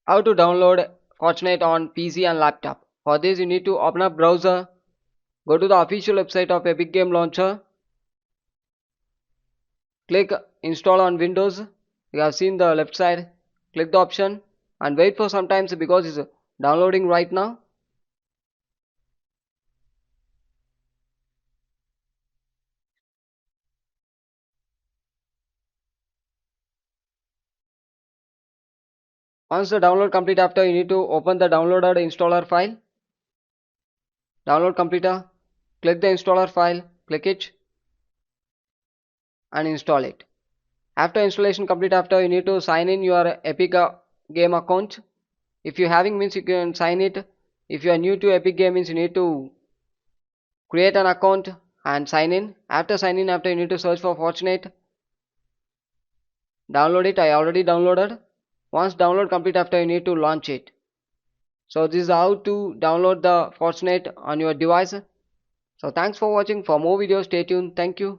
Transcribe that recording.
How to download Fortnite on PC and laptop. For this you need to open up browser, go to the official website of Epic Game Launcher, click install on Windows. You have seen the left side, click the option and wait for some time because it's downloading right now. Once the download complete, after you need to open the downloaded installer file. Download completer, click the installer file, click it and install it. After installation complete, after you need to sign in your Epic Game account. If you having means you can sign it. If you are new to Epic Game means you need to create an account and sign in. After sign in, after you need to search for Fortnite. Download it. I already downloaded. Once download complete, after you need to launch it. So this is how to download the Fortnite on your device. So thanks for watching. For more videos, stay tuned. Thank you.